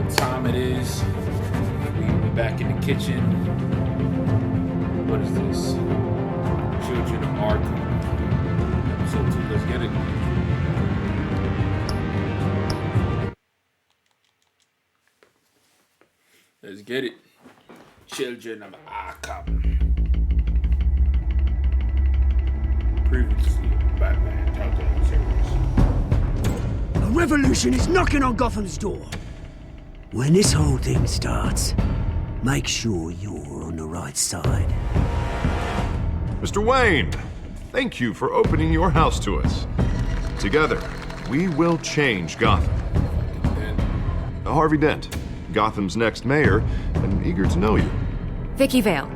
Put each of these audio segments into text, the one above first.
what time it is. We're back in the kitchen. What is this? Children of Arkham. Episode 2. Let's get it. Let's get it. Children of Arkham. Previously, Batman Telltale series. A revolution is knocking on Gotham's door. When this whole thing starts, make sure you're on the right side. Mr. Wayne, thank you for opening your house to us. Together, we will change Gotham. Harvey Dent, Gotham's next mayor, and eager to know you. Vicky Vale,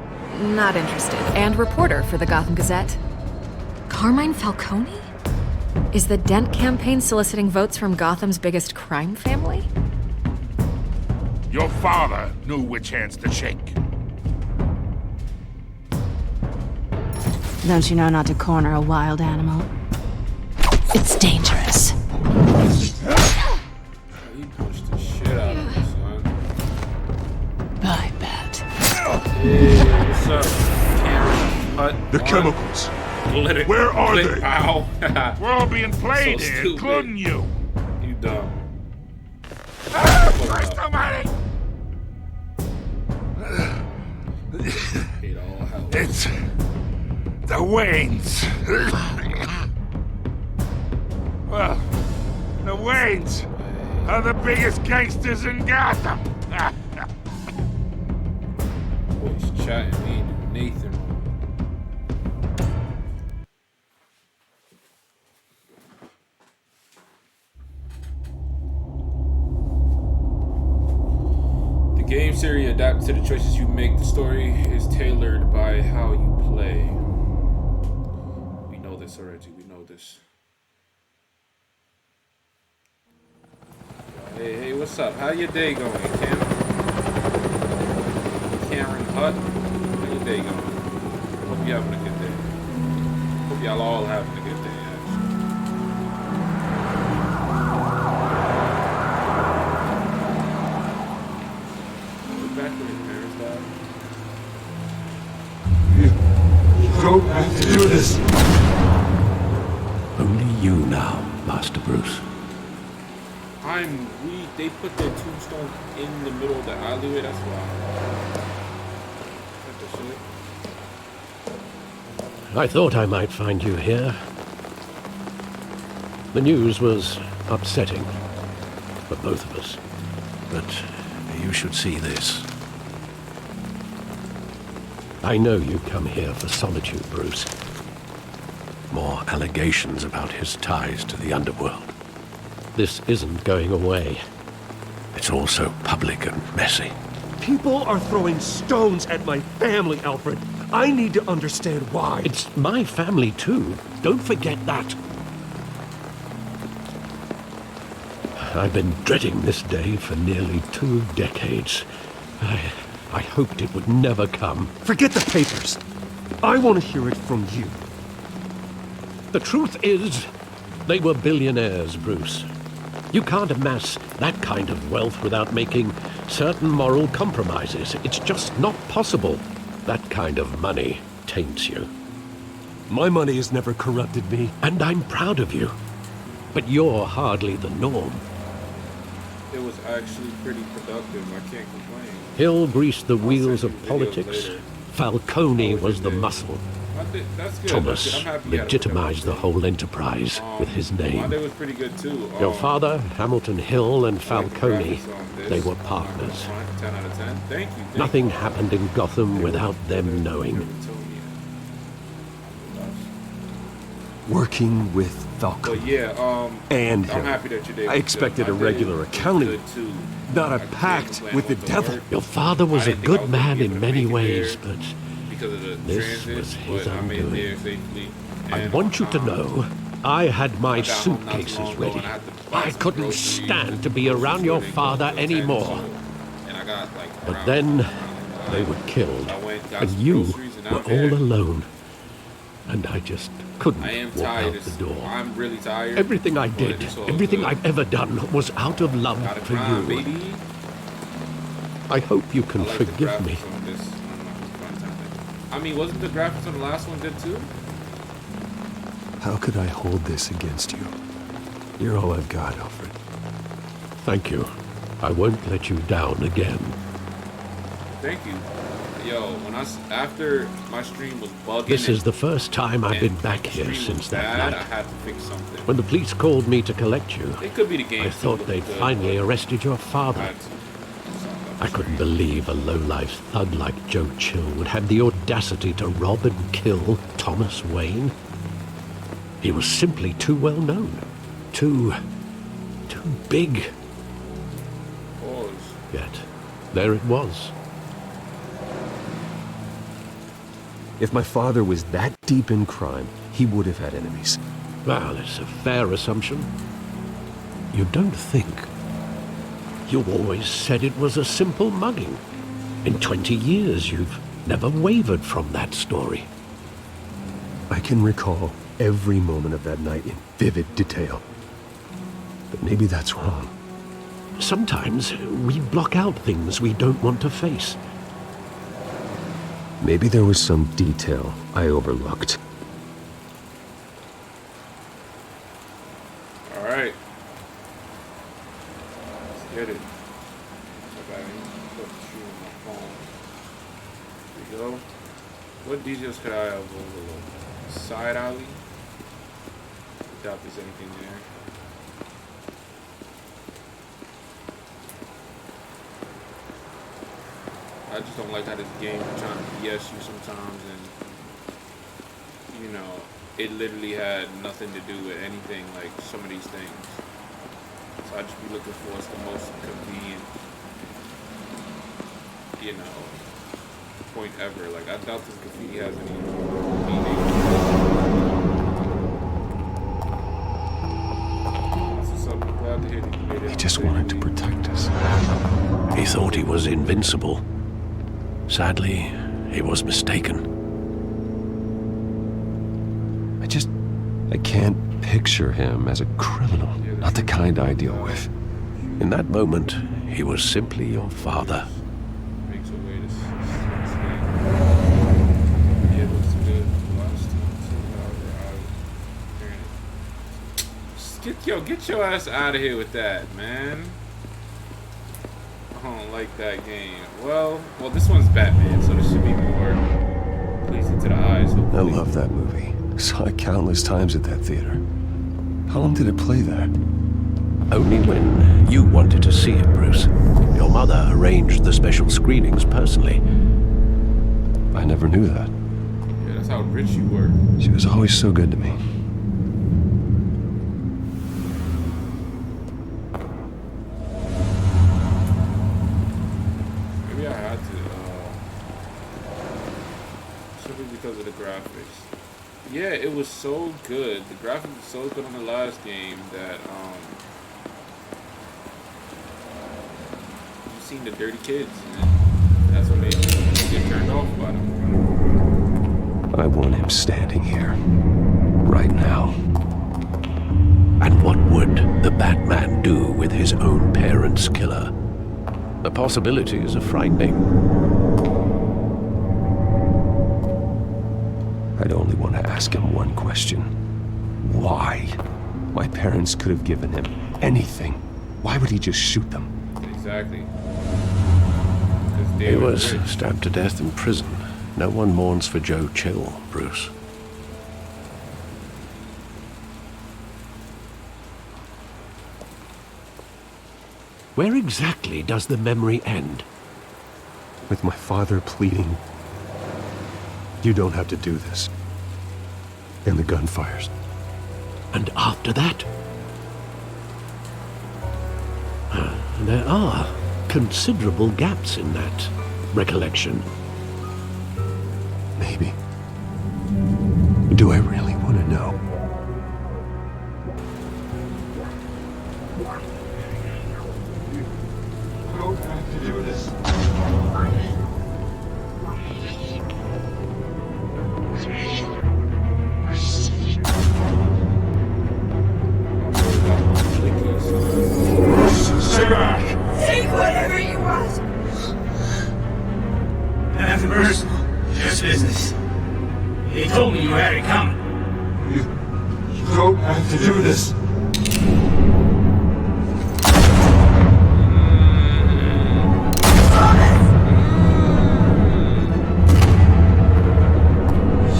not interested, and reporter for the Gotham Gazette. Carmine Falcone? Is the Dent campaign soliciting votes from Gotham's biggest crime family? Your father knew which hands to shake. Don't you know not to corner a wild animal? It's dangerous. He pushed the shit out of me, son. I bet. Hey, what's up? Karen, Hut, The Mark? chemicals. Glitter. Where are Glitter. they? Ow. We're all being played So here, stupid. including you. You dumb. Christ almighty! Hate all hell. It's the Waynes. Well, the Waynes are the biggest gangsters in Gotham. Boys chatting me and Nathan. The game series adapted to the choices you make. The story is tailored by how you play. We know this already. We know this. Hey, what's up? How your day going, Cam? Karen Hut? How your day going? Hope you're having a good day. Hope y'all all having a good day, actually. We're back with his parents died. You don't have to do this. Only you now, Master Bruce. They put their tombstone in the middle of the alleyway, that's why. What the shit? I thought I might find you here. The news was upsetting for both of us. But you should see this. I know you come here for solitude, Bruce. More allegations about his ties to the underworld. This isn't going away. It's all so public and messy. People are throwing stones at my family, Alfred. I need to understand why. It's my family, too. Don't forget that. I've been dreading this day for nearly 2 decades. I hoped it would never come. Forget the papers. I want to hear it from you. The truth is, they were billionaires, Bruce. You can't amass that kind of wealth without making certain moral compromises. It's just not possible. That kind of money taints you. My money has never corrupted me. And I'm proud of you. But you're hardly the norm. It was actually pretty productive. I can't complain. Hill greased the wheels send of you videos politics. later. Falcone was the did. muscle. That's good. Thomas That's good. I'm happy you had a legitimized the good whole enterprise with his name. Monday was pretty good too. Your father, Hamilton Hill, and I like the Falcone, graphics on this. they were I'm not partners. gonna front. 10 out of 10. Thank you. Nothing happened in Gotham without them knowing. Working with Falcone. But yeah, And I'm Hill. happy that your day I was expected good. a My day regular was accounting, good, too. not a I can't pact complain with the about devil. work. Your father was I a didn't think I good was gonna man be able in to many make it ways, there but because of the this transit, was his but I made it undoing. there safely. I and want you to on time. know, I had my I got home not too suitcases long ago ready. and I had to buy I some couldn't groceries stand to be around your before they father go to the anymore. tent, and I got, like, But around then 9. they were killed, I went, got and some you groceries, and were I'm here. all alone. And I just couldn't I am walk tired. out the door. I'm really tired. Everything I but did, it's all everything good. I've ever done was out of love Gotta for grind, you. baby. I hope you can I like the forgive me. graphics on this. I mean, wasn't the graphics on the last one good too? How could I hold this against you? You're all I've got, Alfred. Thank you. I won't let you down again. Thank you. Yo, after my stream was bugging. This is the first time I've been back the here stream since was that bad, night. I had to fix something. When the police called me to collect you, It could be the game. I thought they'd finally arrested your father. I couldn't believe a low-life thug like Joe Chill would have the audacity to rob and kill Thomas Wayne. He was simply too well known. Too big. Pause. Yet, there it was. If my father was that deep in crime, he would have had enemies. Well, it's a fair assumption. You don't think. You always said it was a simple mugging. In 20 years, you've never wavered from that story. I can recall every moment of that night in vivid detail. But maybe that's wrong. Sometimes we block out things we don't want to face. Maybe there was some detail I overlooked. All right. Let's get it. Okay, I need to put the shoe on my phone. There we go. What details could I have overlooked? Side alley? Doubt there's anything there. I just don't like how this game is trying to BS you sometimes, and you know, it literally had nothing to do with anything like some of these things. So I just be looking for what's the most convenient, you know, point ever. Like I doubt this graffiti has any meaning. So I'm glad to hear that you made it. He just wanted to protect us. He thought he was invincible. Sadly, he was mistaken. I can't picture him as a criminal. Not the kind I deal with. In that moment, he was simply your father. Makes a way to yeah, it looks good. Last time, get your ass out of here with that, man. I don't like that game. Well, this one's Batman, so this should be more pleasing to the eyes. Hopefully. I love that movie. Saw it countless times at that theater. How long did it play there? Only when you wanted to see it, Bruce. Your mother arranged the special screenings personally. I never knew that. Yeah, that's how rich you were. She was always so good to me. Maybe I had to, simply because of the graphics. Yeah, it was so good. The graphics was so good on the last game that, you seen the dirty kids, and that's what made me get turned off by them. I want him standing here. Right now. And what would the Batman do with his own parents' killer? The possibilities are frightening. I'd only want to ask him one question. Why? My parents could have given him anything. Why would he just shoot them? Exactly. He was stabbed to death in prison. No one mourns for Joe Chill, Bruce. Where exactly does the memory end? With my father pleading, "You don't have to do this." And the gunfires. And after that? There are considerable gaps in that recollection. Maybe. Do I really want to know? Take whatever you want! Nothing personal. Just business. He told me you had it coming. You don't have to do this.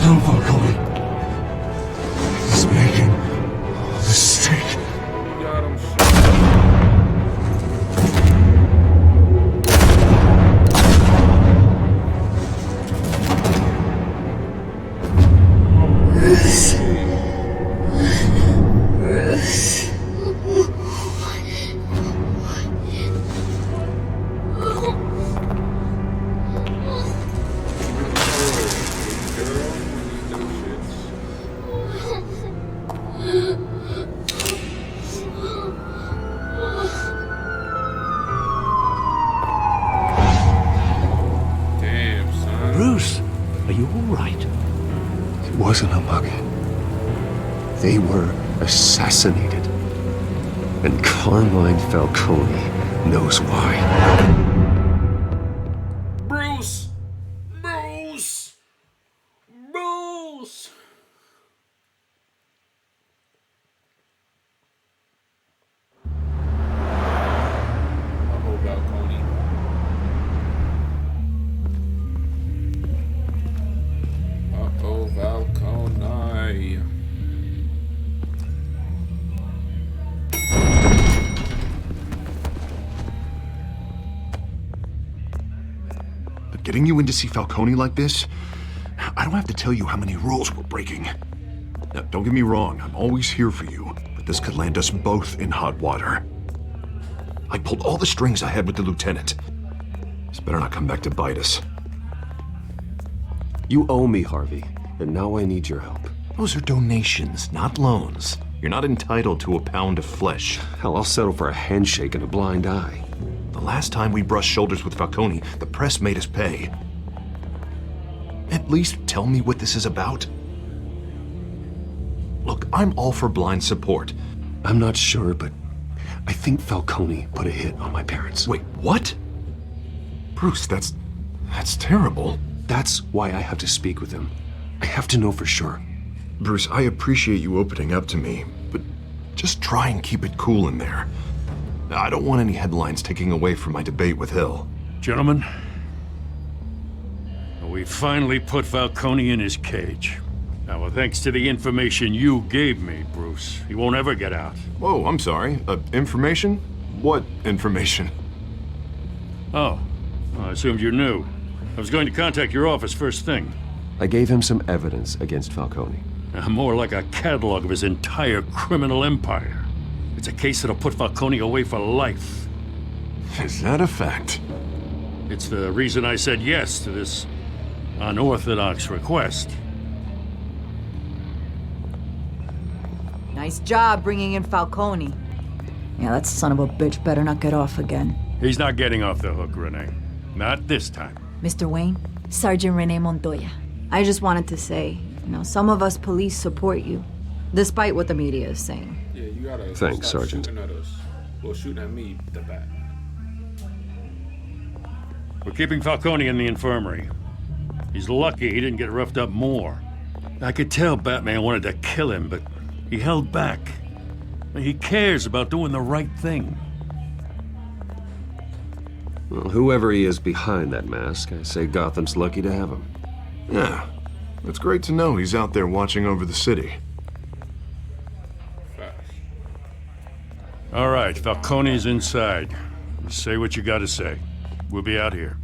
No, Falcone. He's making a mistake. Got him. Damn, son. Bruce, are you all right? It wasn't a mug. They were assassinated. And Carmine Falcone knows why. Bruce! Bruce! Bruce! Uh-oh, Falcone. Uh-oh, Falcone. But getting you in to see Falcone like this, I don't have to tell you how many rules we're breaking. Now, don't get me wrong, I'm always here for you, but this could land us both in hot water. I pulled all the strings I had with the lieutenant. This better not come back to bite us. You owe me, Harvey, and now I need your help. Those are donations, not loans. You're not entitled to a pound of flesh. Hell, I'll settle for a handshake and a blind eye. The last time we brushed shoulders with Falcone, the press made us pay. At least tell me what this is about. Look, I'm all for blind support. I'm not sure, but I think Falcone put a hit on my parents. Wait, what? Bruce, that's terrible. That's why I have to speak with him. I have to know for sure. Bruce, I appreciate you opening up to me, but just try and keep it cool in there. I don't want any headlines taking away from my debate with Hill. Gentlemen, we finally put Falcone in his cage. Now, well, thanks to the information you gave me, Bruce, he won't ever get out. Whoa, I'm sorry. Information? What information? Oh, well, I assumed you knew. I was going to contact your office first thing. I gave him some evidence against Falcone. More like a catalog of his entire criminal empire. It's a case that'll put Falcone away for life. Is that a fact? It's the reason I said yes to this unorthodox request. Nice job bringing in Falcone. Yeah, that son of a bitch better not get off again. He's not getting off the hook, Renee. Not this time. Mr. Wayne, Sergeant Renee Montoya. I just wanted to say, some of us police support you, despite what the media is saying. Yeah, you gotta Thanks, stop Sergeant. shooting at us. Well, shooting at me, the bat. We're keeping Falcone in the infirmary. He's lucky he didn't get roughed up more. I could tell Batman wanted to kill him, but he held back. He cares about doing the right thing. Well, whoever he is behind that mask, I say Gotham's lucky to have him. Yeah, it's great to know he's out there watching over the city. Facts. All right, Falcone's inside. Say what you gotta say. We'll be out here.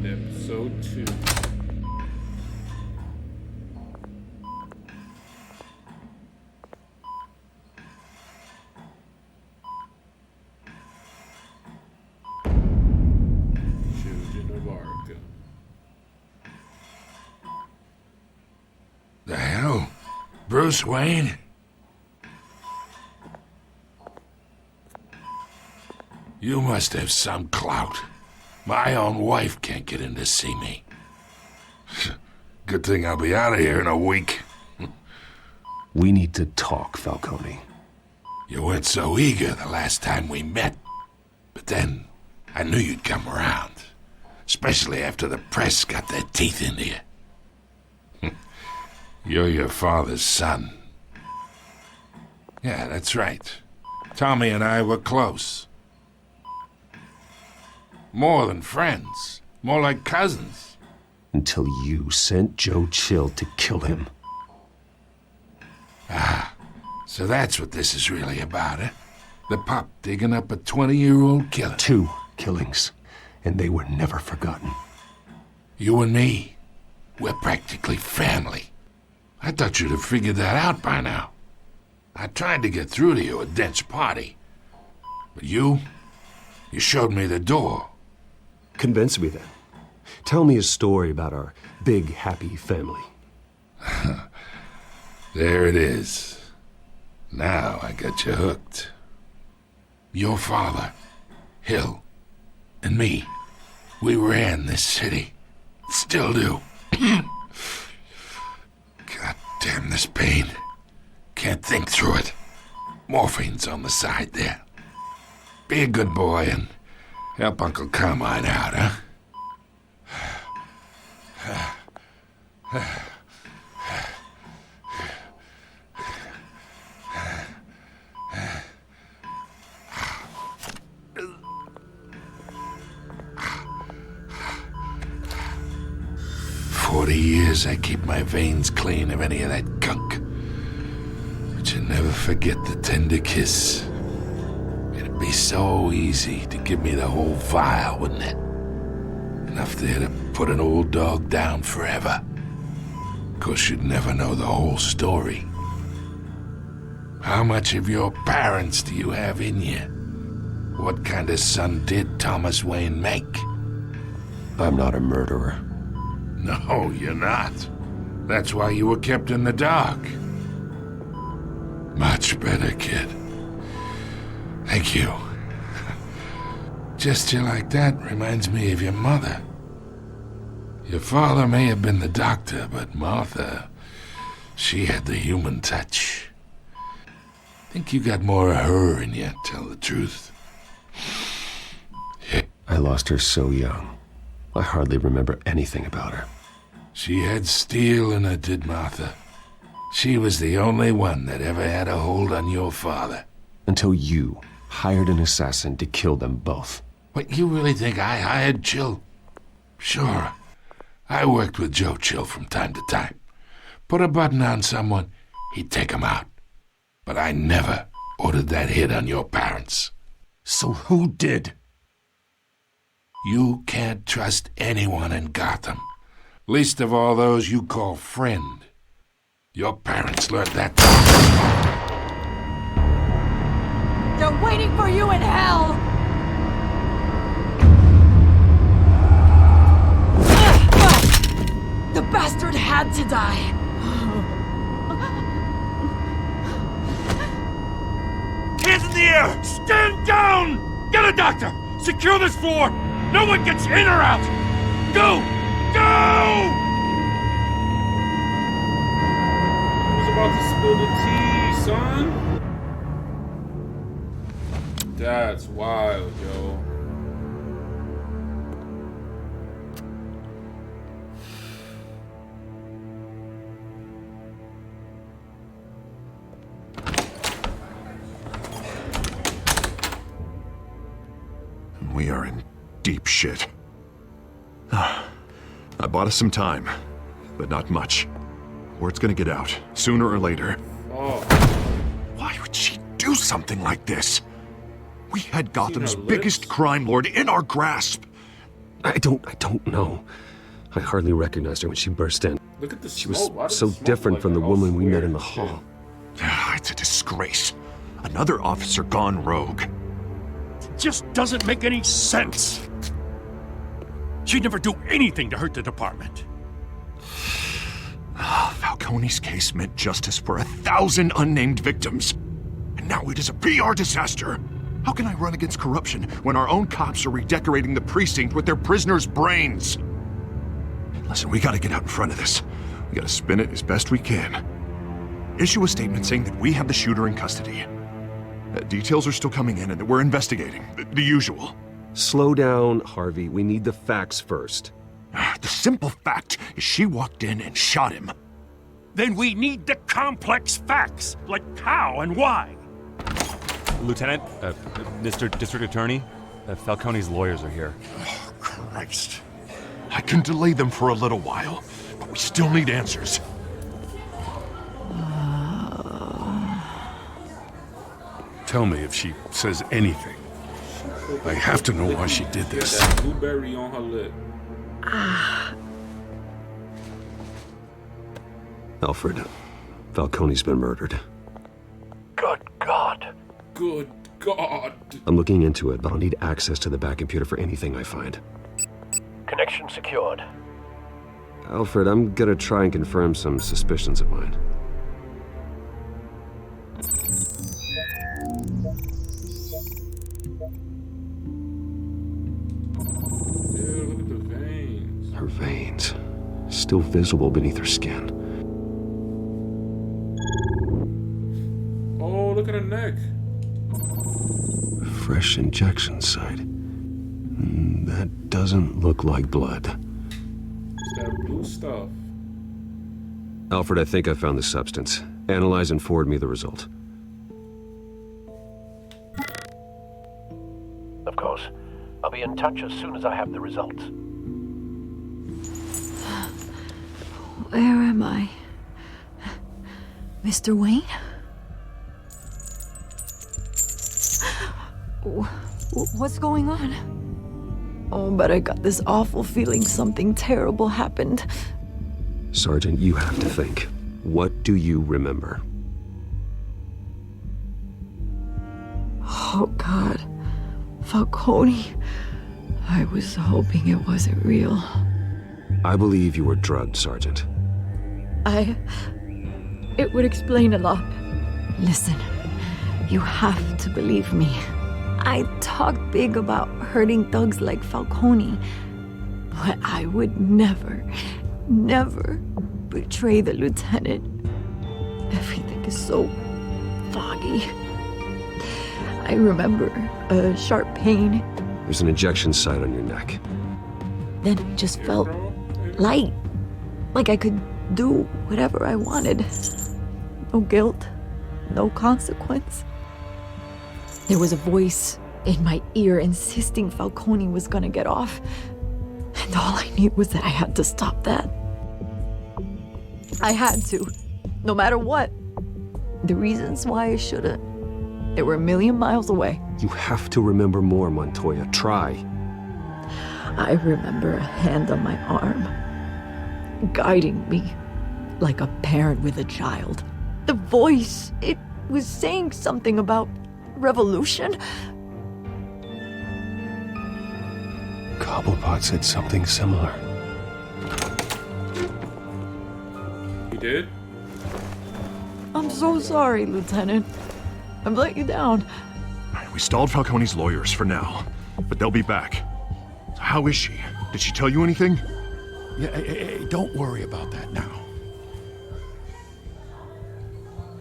Episode 2. Children of Arkham. The hell? Bruce Wayne? You must have some clout. My own wife can't get in to see me. Good thing I'll be out of here in a week. We need to talk, Falcone. You weren't so eager the last time we met. But then, I knew you'd come around. Especially after the press got their teeth into you. You're your father's son. Yeah, that's right. Tommy and I were close. More than friends. More like cousins. Until you sent Joe Chill to kill him. Ah, so that's what this is really about, eh? The pup digging up a 20-year-old killer. 2 killings, and they were never forgotten. You and me, we're practically family. I thought you'd have figured that out by now. I tried to get through to you at Dent's party. But you showed me the door. Convince me then. Tell me a story about our big, happy family. There it is. Now I got you hooked. Your father, Hill, and me, we ran this city. Still do. God damn this pain. Can't think through it. Morphine's on the side there. Be a good boy and help Uncle Carmine out, huh? 40 years I keep my veins clean of any of that gunk. But you never forget the tender kiss. It'd be so easy to give me the whole vial, wouldn't it? Enough there to put an old dog down forever. Of course, you'd never know the whole story. How much of your parents do you have in you? What kind of son did Thomas Wayne make? I'm not a murderer. No, you're not. That's why you were kept in the dark. Much better, kid. Thank you. Gesture like that reminds me of your mother. Your father may have been the doctor, but Martha, she had the human touch. Think you got more of her in you, tell the truth. Yeah. I lost her so young. I hardly remember anything about her. She had steel in her, did Martha. She was the only one that ever had a hold on your father. Until you hired an assassin to kill them both. What, you really think I hired Chill? Sure. I worked with Joe Chill from time to time. Put a button on someone, he'd take him out. But I never ordered that hit on your parents. So who did? You can't trust anyone in Gotham. Least of all those you call friend. Your parents learned that. They're waiting for you in hell! The bastard had to die. Hands in the air! Stand down! Get a doctor! Secure this floor! No one gets in or out! Go! Go! Who's about to spill the tea, son? That's wild, yo. We are in deep shit. I bought us some time, but not much. Word's gonna get out, sooner or later. Oh. Why would she do something like this? We had Gotham's biggest crime lord in our grasp. I don't know. I hardly recognized her when she burst in. Look at the She smoke. was so different from the woman we met in the hall. hall. It's a disgrace. Another officer gone rogue. Just doesn't make any sense. She'd never do anything to hurt the department. Falcone's case meant justice for 1,000 unnamed victims. And now it is a PR disaster. How can I run against corruption when our own cops are redecorating the precinct with their prisoners' brains? Listen, we gotta get out in front of this. We gotta spin it as best we can. issue a statement saying that we have the shooter in custody. Details are still coming in and that we're investigating. The usual. Slow down, Harvey. We need the facts first. The simple fact is she walked in and shot him. Then we need the complex facts, like how and why. Lieutenant, Mr. District Attorney, Falcone's lawyers are here. Oh, Christ. I can delay them for a little while, but we still need answers. Tell me if she says anything. I have to know why she did this. That blueberry on her lip. Alfred, Falcone's been murdered. Good God. Good God. I'm looking into it, but I'll need access to the back computer for anything I find. Connection secured. Alfred, I'm gonna try and confirm some suspicions of mine. Dude, look at the veins. Her veins, still visible beneath her skin. Oh, look at her neck. Fresh injection site. That doesn't look like blood. It's that blue stuff. Alfred, I think I found the substance. Analyze and forward me the result. Of course. I'll be in touch as soon as I have the results. Where am I? Mr. Wayne? What's going on? Oh, but I got this awful feeling something terrible happened. Sergeant, you have to think. What do you remember? Oh, God. Falcone. I was hoping it wasn't real. I believe you were drugged, Sergeant. It would explain a lot. Listen, you have to believe me. I talk big about hurting thugs like Falcone, but I would never betray the lieutenant. Everything is so foggy. I remember a sharp pain. There's an injection site on your neck. Then it just felt light, like I could do whatever I wanted. No guilt, no consequence. There was a voice in my ear insisting Falcone was gonna get off. And all I knew was that I had to stop that. I had to, no matter what. The reasons why I shouldn't, they were a million miles away. You have to remember more, Montoya. Try. I remember a hand on my arm, guiding me like a parent with a child. The voice, it was saying something about revolution. Cobblepot said something similar. He did? I'm so sorry, Lieutenant. I've let you down. We stalled Falcone's lawyers for now, but they'll be back. How is she? Did she tell you anything? Yeah, hey, don't worry about that now.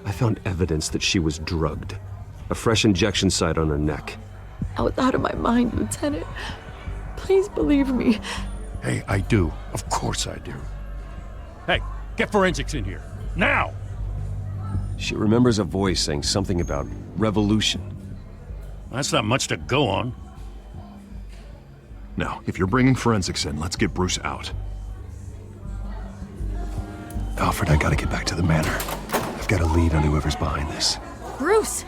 I found evidence that she was drugged. A fresh injection site on her neck. I was out of my mind, Lieutenant. Please believe me. Hey, I do. Of course I do. Hey, get forensics in here. Now! She remembers a voice saying something about revolution. That's not much to go on. Now, if you're bringing forensics in, let's get Bruce out. Alfred, I gotta get back to the manor. I've got a lead on whoever's behind this. Bruce!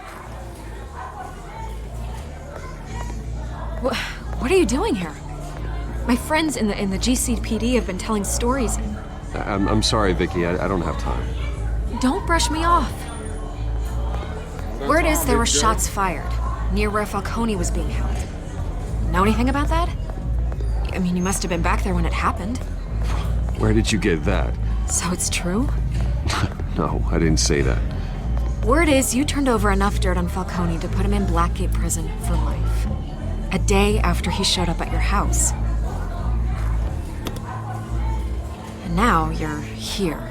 What are you doing here? My friends in the GCPD have been telling stories. I'm sorry, Vicky. I don't have time. Don't brush me off. Word is there were shots fired near where Falcone was being held. Know anything about that? I mean, you must have been back there when it happened. Where did you get that? So it's true? No, I didn't say that. Word is you turned over enough dirt on Falcone to put him in Blackgate Prison for life. A day after he showed up at your house. And now you're here.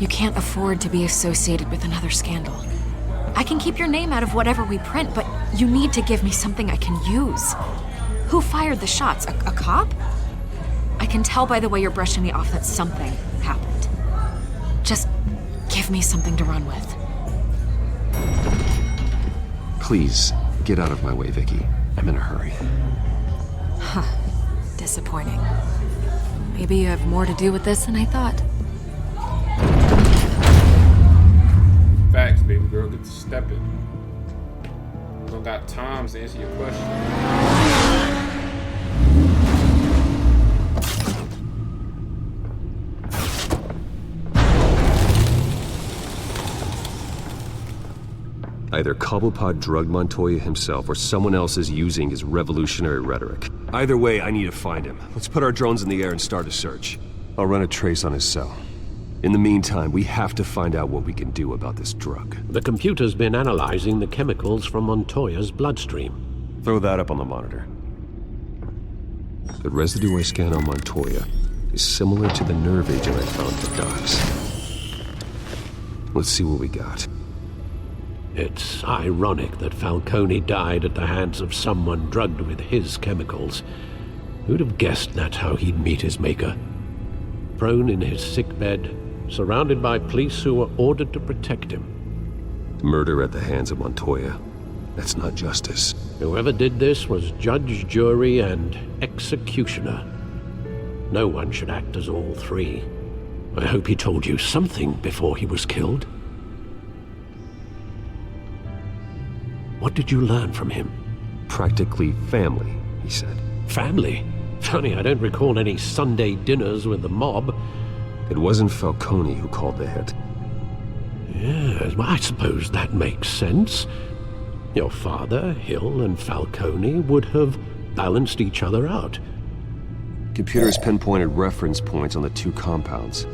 You can't afford to be associated with another scandal. I can keep your name out of whatever we print, but you need to give me something I can use. Who fired the shots? A cop? I can tell by the way you're brushing me off that something happened. Just give me something to run with. Please, get out of my way, Vicky. I'm in a hurry. Huh. Disappointing. Maybe you have more to do with this than I thought. Facts, baby girl. Get to stepping. Don't got times to answer your question. Either Cobblepot drugged Montoya himself, or someone else is using his revolutionary rhetoric. Either way, I need to find him. Let's put our drones in the air and start a search. I'll run a trace on his cell. In the meantime, we have to find out what we can do about this drug. The computer's been analyzing the chemicals from Montoya's bloodstream. Throw that up on the monitor. The residue I scan on Montoya is similar to the nerve agent I found at the docks. Let's see what we got. It's ironic that Falcone died at the hands of someone drugged with his chemicals. Who'd have guessed that's how he'd meet his maker? Prone in his sickbed, surrounded by police who were ordered to protect him. Murder at the hands of Montoya. That's not justice. Whoever did this was judge, jury, and executioner. No one should act as all three. I hope he told you something before he was killed. What did you learn from him? Practically family, he said. Family? Funny, I don't recall any Sunday dinners with the mob. It wasn't Falcone who called the hit. Yes, well, I suppose that makes sense. Your father, Hill, and Falcone would have balanced each other out. Computers pinpointed reference points on the two compounds.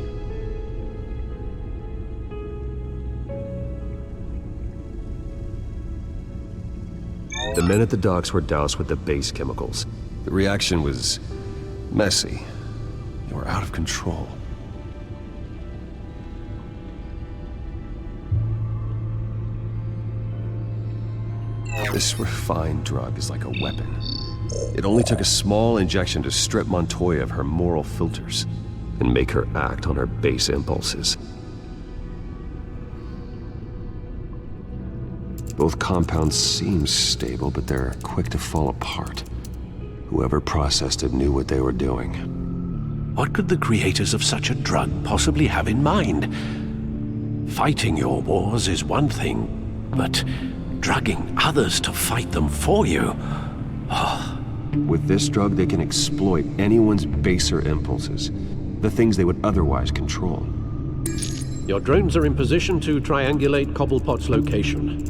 The men at the docks were doused with the base chemicals. The reaction was messy. They were out of control. This refined drug is like a weapon. It only took a small injection to strip Montoya of her moral filters and make her act on her base impulses. Both compounds seem stable, but they're quick to fall apart. Whoever processed it knew what they were doing. What could the creators of such a drug possibly have in mind? Fighting your wars is one thing, but drugging others to fight them for you? Oh. With this drug, they can exploit anyone's baser impulses, the things they would otherwise control. Your drones are in position to triangulate Cobblepot's location.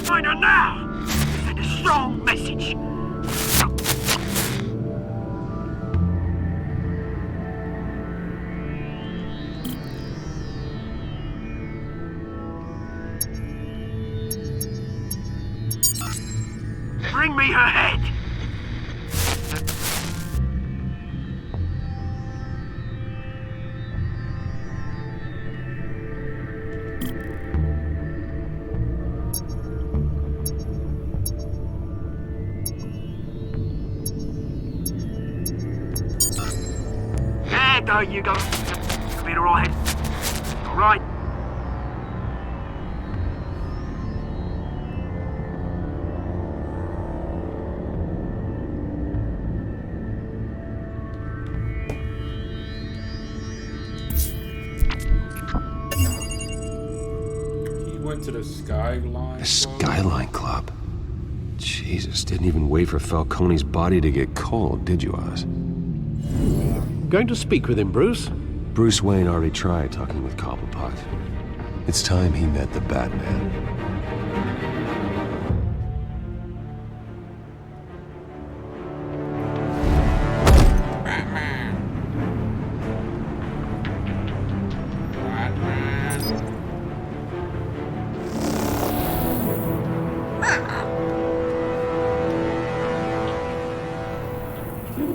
Find her now! Send a strong message. Bring me her head! There you go. You'll be alright. Alright. He went to the Skyline Club? The Skyline Club? Jeez. Jesus, didn't even wait for Falcone's body to get cold, did you, Oz? Going to speak with him, Bruce? Bruce Wayne already tried talking with Cobblepot. It's time he met the Batman.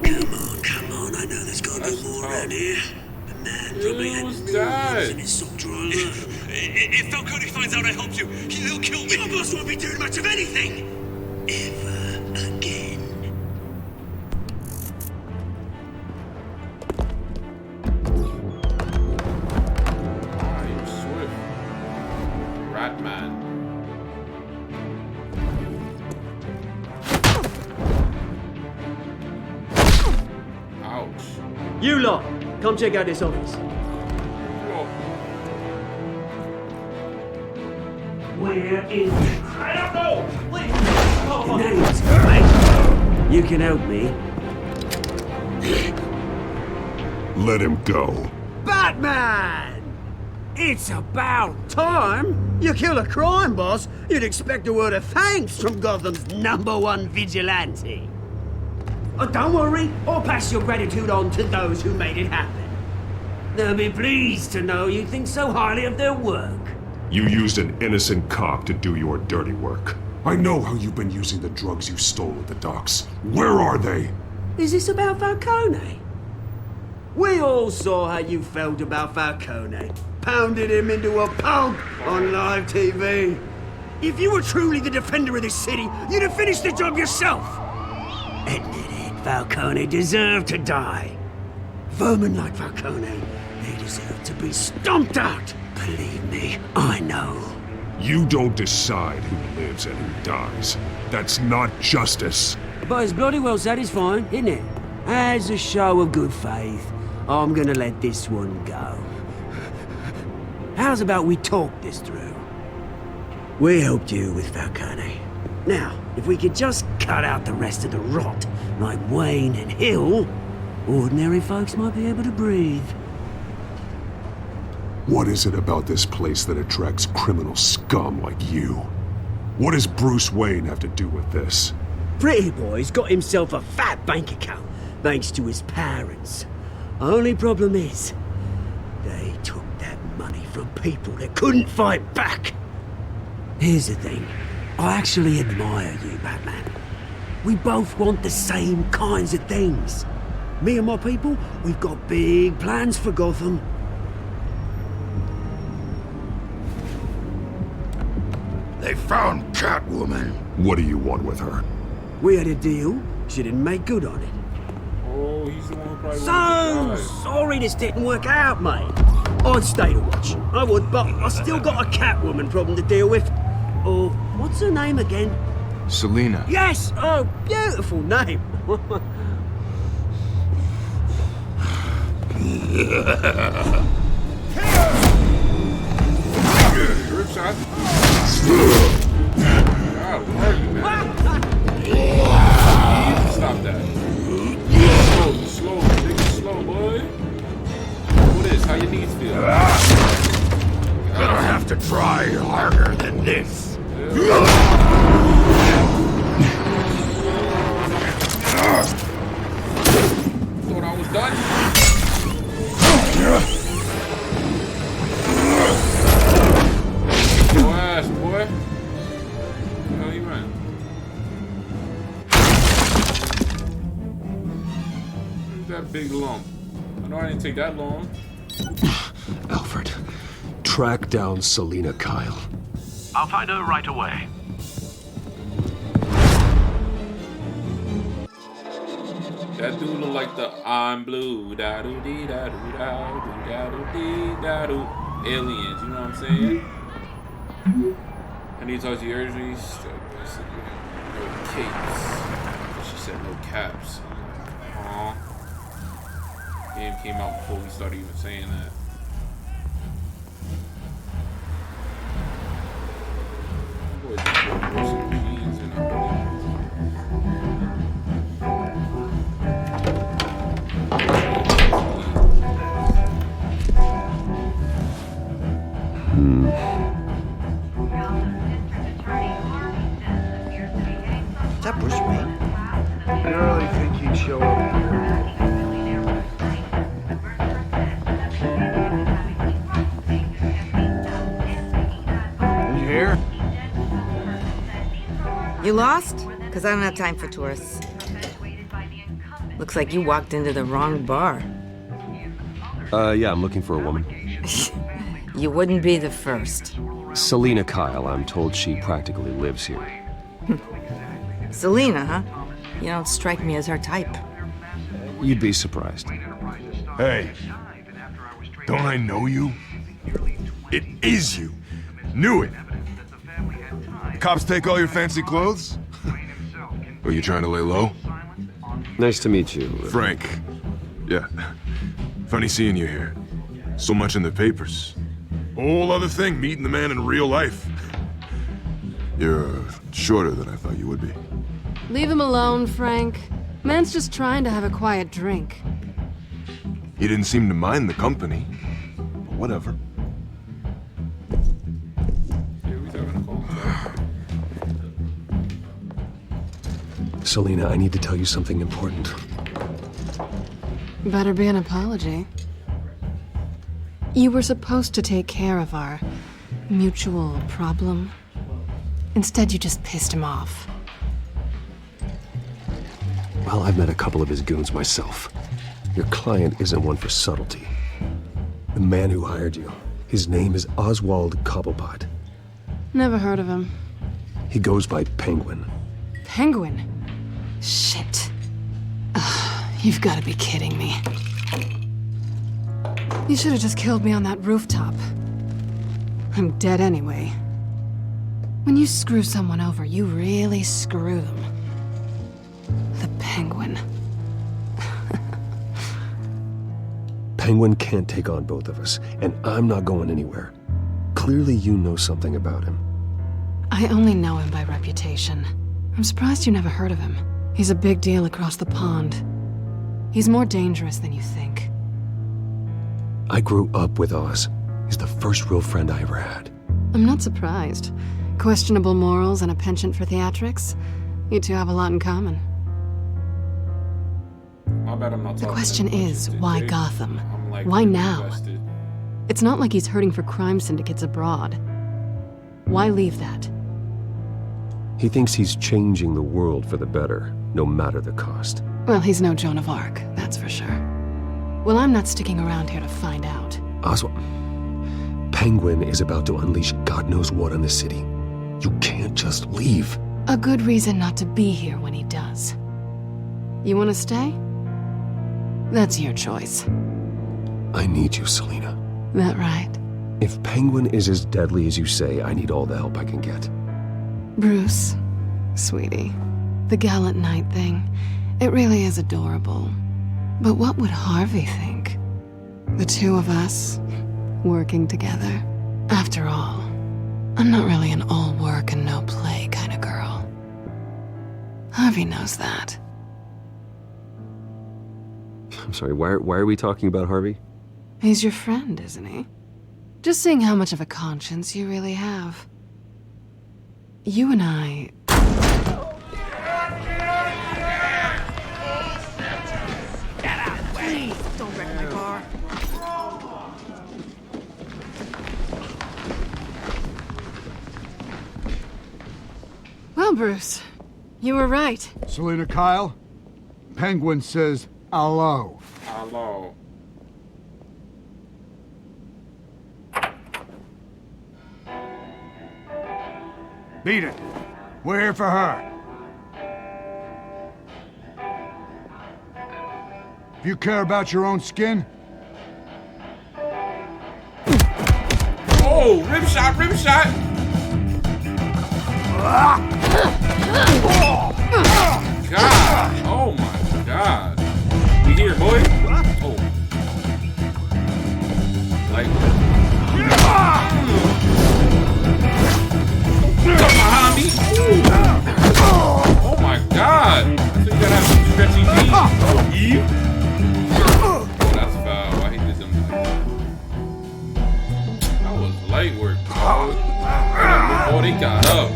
Come on, I know there's gotta be more around here. The man probably had Who's millions that? in his sock drawer. If Falcone finds out I helped you, he'll kill me. Your boss won't be doing much of anything. Ever again. Ah, you're swift. Ratman. Ouch. You lot, come check out this office. Oh, Where is it? I don't know. Names, right? You can help me. Let him go. Batman! It's about time. You kill a crime boss, you'd expect a word of thanks from Gotham's #1 vigilante. Oh, don't worry, I'll pass your gratitude on to those who made it happen. They'll be pleased to know you think so highly of their work. You used an innocent cop to do your dirty work. I know how you've been using the drugs you stole at the docks. Where are they? Is this about Falcone? We all saw how you felt about Falcone. Pounded him into a pulp on live TV. If you were truly the defender of this city, you'd have finished the job yourself. Admit it, Falcone deserved to die. Vermin like Falcone, they deserve to be stomped out. Believe me, I know. You don't decide who lives and who dies. That's not justice. But it's bloody well satisfying, isn't it? As a show of good faith, I'm gonna let this one go. How's about we talk this through? We helped you with Falcone. Now, if we could just cut out the rest of the rot, like Wayne and Hill, ordinary folks might be able to breathe. What is it about this place that attracts criminal scum like you? What does Bruce Wayne have to do with this? Pretty Boy's got himself a fat bank account, thanks to his parents. Only problem is, they took that money from people that couldn't fight back. Here's the thing, I actually admire you, Batman. We both want the same kinds of things. Me and my people, we've got big plans for Gotham. They found Catwoman. What do you want with her? We had a deal, she didn't make good on it. oh, he's the one who probably So wanted to die. sorry this didn't work out, mate. I'd stay to watch. I would, but I still got a Catwoman problem to deal with. Oh, what's her name again? Selina. Yes! Oh, beautiful name. Grip shot. God, where are you, man? Stop that. Slow, nigga, slow, boy. What is? How your knees feel? Gonna have to try harder than this. Thought I was done. Your ass, boy. Where the hell you ran? Where's that big lump? I know I didn't take that long. Alfred, track down Selina Kyle. I'll find her right away. That dude look like the I'm blue, da doo dee da doo da doo dee da doo aliens. You know what I'm saying? I need to talk to you urgently. No capes. She said no caps. Aw. Game came out before we started even saying that. Boy, just put some jeans in, I believe. I really think he'd show up here. You here? You lost? Because I don't have time for tourists. Looks like you walked into the wrong bar. Yeah, I'm looking for a woman. You wouldn't be the first. Selena Kyle, I'm told she practically lives here. Selena, huh? You don't strike me as her type. You'd be surprised. Hey, don't I know you? It is you. Knew it. Cops take all your fancy clothes? Are you trying to lay low? Nice to meet you. Frank. Yeah. Funny seeing you here. So much in the papers. Whole other thing, meeting the man in real life. You're shorter than I thought you would be. Leave him alone, Frank. Man's just trying to have a quiet drink. He didn't seem to mind the company. But whatever. Selena, I need to tell you something important. Better be an apology. You were supposed to take care of our mutual problem. Instead, you just pissed him off. Well, I've met a couple of his goons myself. Your client isn't one for subtlety. The man who hired you, his name is Oswald Cobblepot. Never heard of him. He goes by Penguin. Penguin? Shit. Ugh, you've got to be kidding me. You should have just killed me on that rooftop. I'm dead anyway. When you screw someone over, you really screw them. The Penguin. Penguin can't take on both of us, and I'm not going anywhere. Clearly you know something about him. I only know him by reputation. I'm surprised you never heard of him. He's a big deal across the pond. He's more dangerous than you think. I grew up with Oz. He's the first real friend I ever had. I'm not surprised. Questionable morals and a penchant for theatrics. You two have a lot in common. I bet I'm not The talking question that much is, today. why Gotham? I'm, like, Why really now? invested. It's not like he's hurting for crime syndicates abroad. Why leave that? He thinks he's changing the world for the better, no matter the cost. Well, he's no Joan of Arc, that's for sure. Well, I'm not sticking around here to find out. Oswald, Penguin is about to unleash God knows what on the city. You can't just leave. A good reason not to be here when he does. You want to stay? That's your choice. I need you, Selena. That right? If Penguin is as deadly as you say, I need all the help I can get. Bruce, sweetie, the gallant knight thing, it really is adorable. But what would Harvey think? The two of us, working together. After all, I'm not really an all work and no play kind of girl. Harvey knows that. I'm sorry, why are we talking about Harvey? He's your friend, isn't he? Just seeing how much of a conscience you really have. You and I... Get out, please! Don't wreck my bar. Well, Bruce, you were right. Selena Kyle, Penguin says hello. Hello. Beat it. We're here for her. If you care about your own skin... Oh, rim shot, rim shot. God. Oh my God. We here, boy. Oh. Like. Come behind me. Oh my God. I think you gotta have some stretchy knees. Oh, yeah. Oh, that's foul. I hate this. That was light work, dog. Before they got up.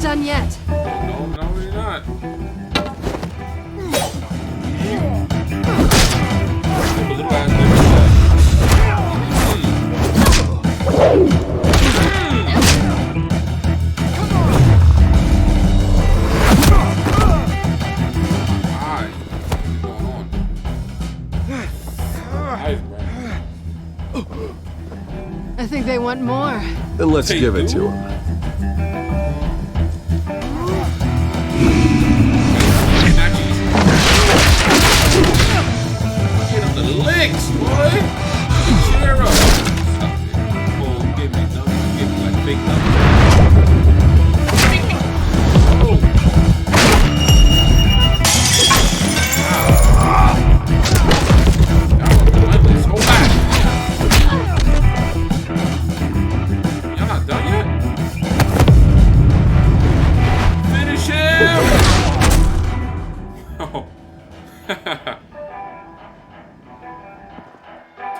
done yet. No, we're not. I think they want more. Then let's give it to him. Get him the licks, boy. Cheer up. Oh, give me numbers. Give me like big numbers.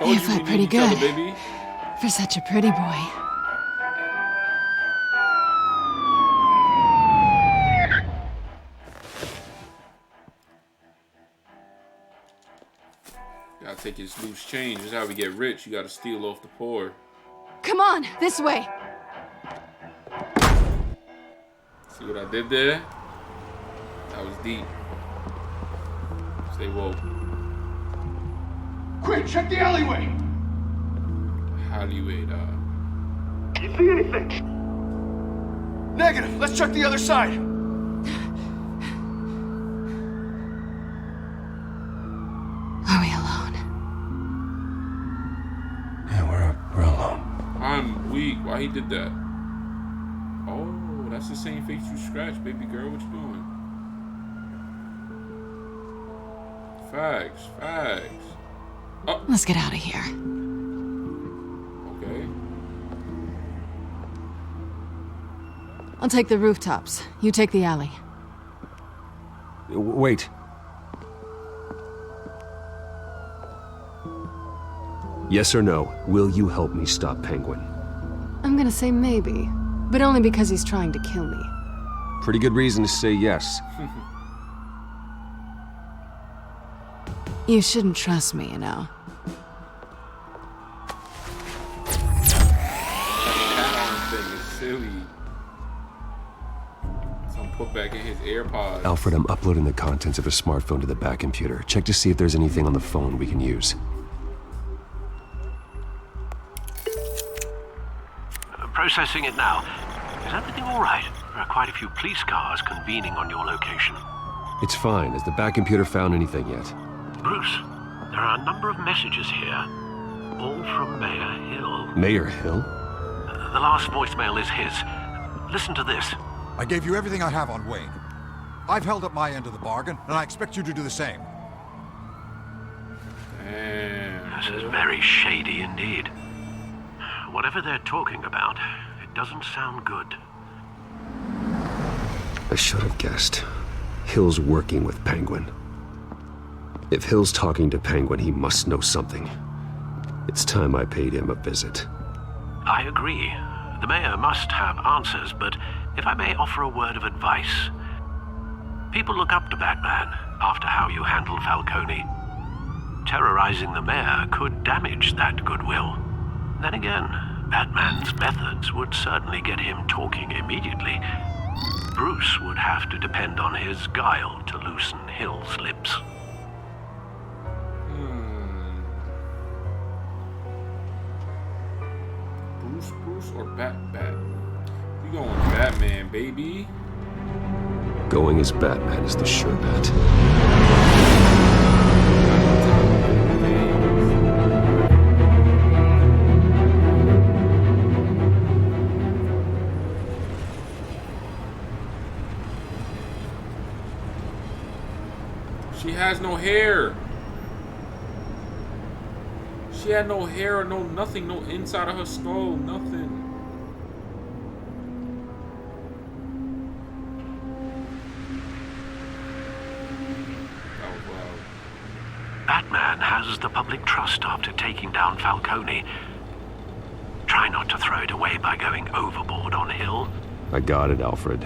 You fight pretty good for such a pretty boy. Gotta take his loose change. This is how we get rich. You gotta steal off the poor. Come on, this way. See what I did there? That was deep. Stay woke. Quick, check the alleyway! Alleyway, dog. You see anything? Negative. Let's check the other side. Are we alone? Yeah, we're alone. I'm weak. Why he did that? Oh, that's the same face you scratched, baby girl. What you doing? Facts. Oh. Let's get out of here. Okay. I'll take the rooftops. You take the alley. Wait. Yes or no, will you help me stop Penguin? I'm gonna say maybe, but only because he's trying to kill me. Pretty good reason to say yes. You shouldn't trust me, you know. Put back in his AirPods. Alfred, I'm uploading the contents of a smartphone to the back computer. Check to see if there's anything on the phone we can use. Processing it now. Is everything all right? There are quite a few police cars convening on your location. It's fine. Has the back computer found anything yet? Bruce, there are a number of messages here, all from Mayor Hill. Mayor Hill? The last voicemail is his. Listen to this. I gave you everything I have on Wayne. I've held up my end of the bargain, and I expect you to do the same. Damn. This is very shady indeed. Whatever they're talking about, it doesn't sound good. I should have guessed. Hill's working with Penguin. If Hill's talking to Penguin, he must know something. It's time I paid him a visit. I agree. The mayor must have answers, but if I may offer a word of advice. People look up to Batman after how you handled Falcone. Terrorizing the mayor could damage that goodwill. Then again, Batman's methods would certainly get him talking immediately. Bruce would have to depend on his guile to loosen Hill's lips. Bruce or Bat? You going Batman, baby? Going as Batman is the sure bet. She has no hair. She had no hair or no nothing, no inside of her skull, nothing. Batman has the public trust after taking down Falcone. Try not to throw it away by going overboard on Hill. I got it, Alfred.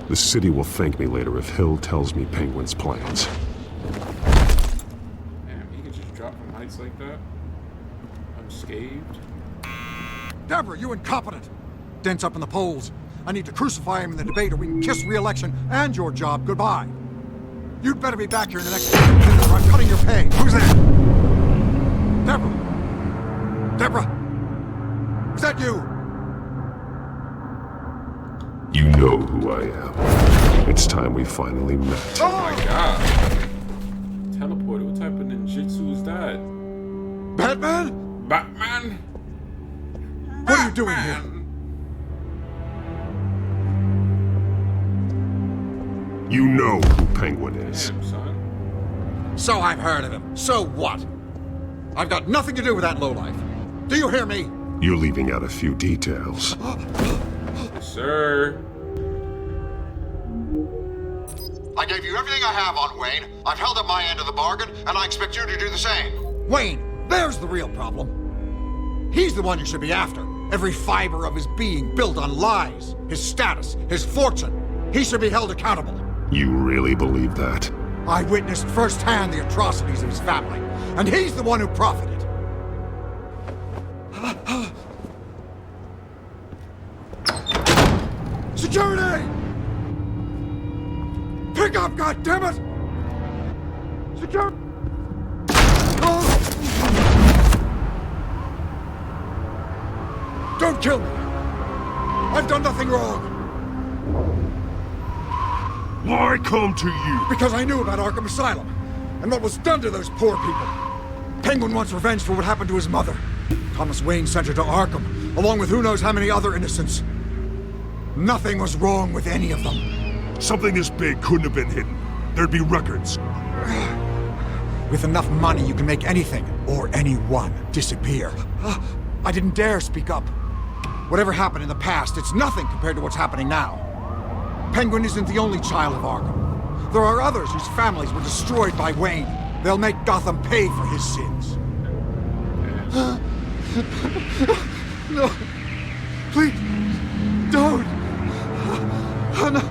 The city will thank me later if Hill tells me Penguin's plans. Damn, he can just drop from heights like that? Unscathed? Deborah, you incompetent! Dents up in the polls. I need to crucify him in the debate or we can kiss re-election and your job goodbye. You'd better be back here in the next 15 minutes or I'm cutting your pay. Who's there? Deborah? Deborah? Is that you? You know who I am. It's time we finally met. Oh my god. Teleporter, what type of ninjutsu is that? Batman? Batman? What are you doing here? You know who Penguin is. Damn, son. So I've heard of him. So what? I've got nothing to do with that lowlife. Do you hear me? You're leaving out a few details. Yes, sir. I gave you everything I have on Wayne. I've held up my end of the bargain, and I expect you to do the same. Wayne, there's the real problem. He's the one you should be after. Every fiber of his being built on lies. His status, his fortune. He should be held accountable. You really believe that? I witnessed firsthand the atrocities of his family, and he's the one who profited. Security! Pick up, goddammit! Security! Don't kill me! I've done nothing wrong! Why come to you? Because I knew about Arkham Asylum, and what was done to those poor people. Penguin wants revenge for what happened to his mother. Thomas Wayne sent her to Arkham, along with who knows how many other innocents. Nothing was wrong with any of them. Something this big couldn't have been hidden. There'd be records. With enough money, you can make anything, or anyone, disappear. I didn't dare speak up. Whatever happened in the past, it's nothing compared to what's happening now. Penguin isn't the only child of Arkham. There are others whose families were destroyed by Wayne. They'll make Gotham pay for his sins. No. Please. Don't. No.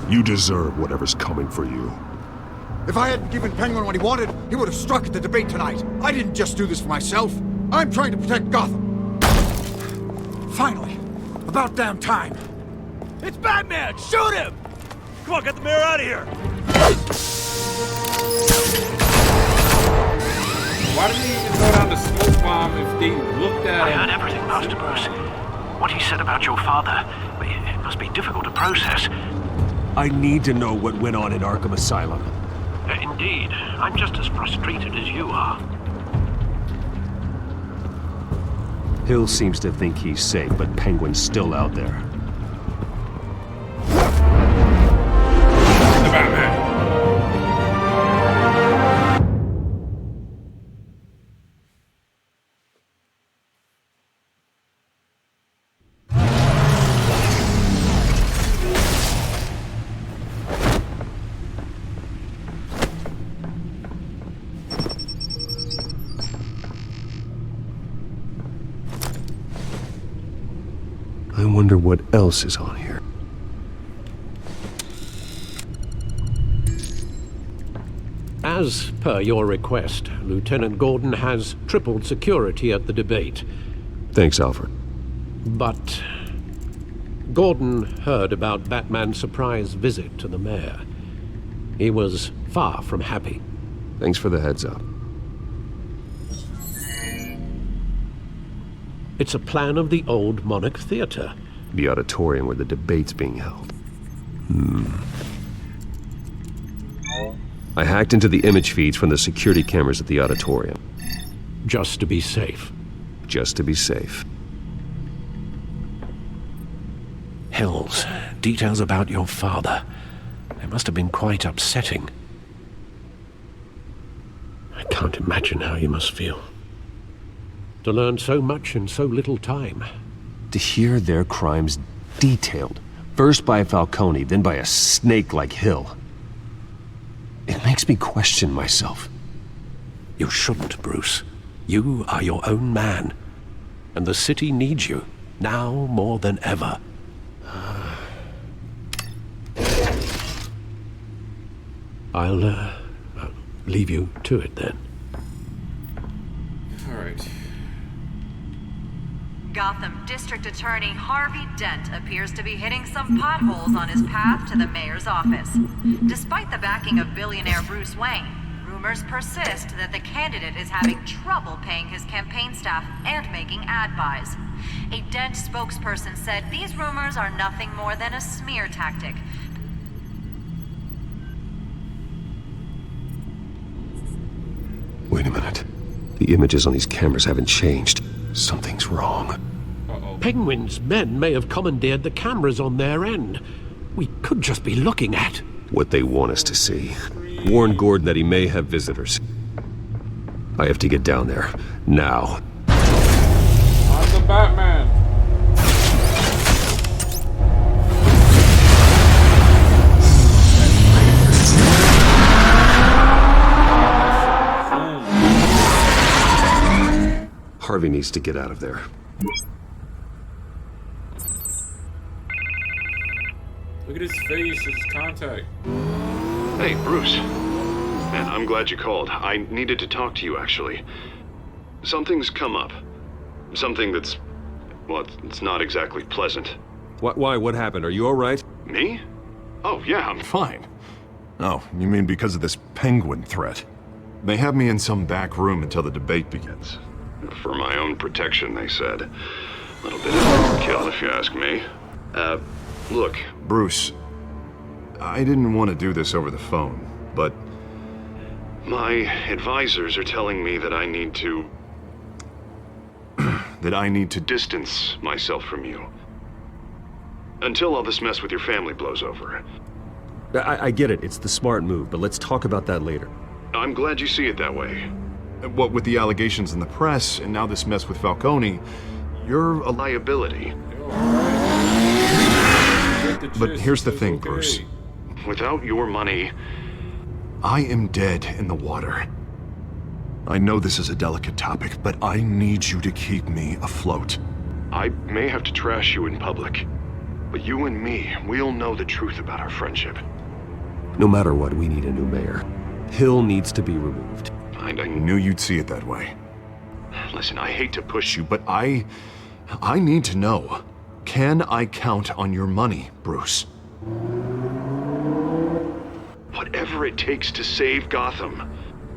You deserve whatever's coming for you. If I hadn't given Penguin what he wanted, he would have struck at the debate tonight. I didn't just do this for myself. I'm trying to protect Gotham. Finally. About damn time. It's Batman! Shoot him! Come on, get the mayor out of here! Why did he even go down the smoke bomb if they looked at him? I heard everything, Master Bruce. What he said about your father, it must be difficult to process. I need to know what went on in Arkham Asylum. Indeed. I'm just as frustrated as you are. Hill seems to think he's safe, but Penguin's still out there. The Batman. I wonder what else is on here. As per your request, Lieutenant Gordon has tripled security at the debate. Thanks, Alfred. But Gordon heard about Batman's surprise visit to the mayor. He was far from happy. Thanks for the heads up. It's a plan of the old Monarch Theater. The auditorium where the debate's being held. I hacked into the image feeds from the security cameras at the auditorium. Just to be safe. Just to be safe. Hills, details about your father. They must have been quite upsetting. I can't imagine how you must feel. To learn so much in so little time. To hear their crimes detailed, first by Falcone, then by a snake like Hill. It makes me question myself. You shouldn't, Bruce. You are your own man. And the city needs you, now more than ever. I'll leave you to it then. All right. Gotham District Attorney Harvey Dent appears to be hitting some potholes on his path to the mayor's office. Despite the backing of billionaire Bruce Wayne, rumors persist that the candidate is having trouble paying his campaign staff and making ad buys. A Dent spokesperson said these rumors are nothing more than a smear tactic. Wait a minute. The images on these cameras haven't changed. Something's wrong. Penguin's men may have commandeered the cameras on their end. We could just be looking at what they want us to see. Warn Gordon that he may have visitors. I have to get down there. Now. I'm the Batman. Harvey needs to get out of there. Look at his face, his contact. Hey, Bruce. Man, I'm glad you called. I needed to talk to you, actually. Something's come up. Something that's... well, it's not exactly pleasant. Why? What happened? Are you all right? Me? Oh, yeah, I'm fine. Oh, you mean because of this penguin threat? They have me in some back room until the debate begins. For my own protection, they said. A little bit of overkill, if you ask me. Look. Bruce, I didn't want to do this over the phone, but... my advisors are telling me that I need to... that I need to distance myself from you. Until all this mess with your family blows over. I get it. It's the smart move, but let's talk about that later. I'm glad you see it that way. What with the allegations in the press, and now this mess with Falcone, you're a liability. But here's the thing, Bruce. Without your money... I am dead in the water. I know this is a delicate topic, but I need you to keep me afloat. I may have to trash you in public, but you and me, we'll know the truth about our friendship. No matter what, we need a new mayor. Hill needs to be removed. I knew you'd see it that way. Listen, I hate to push you, but I need to know. Can I count on your money, Bruce? Whatever it takes to save Gotham.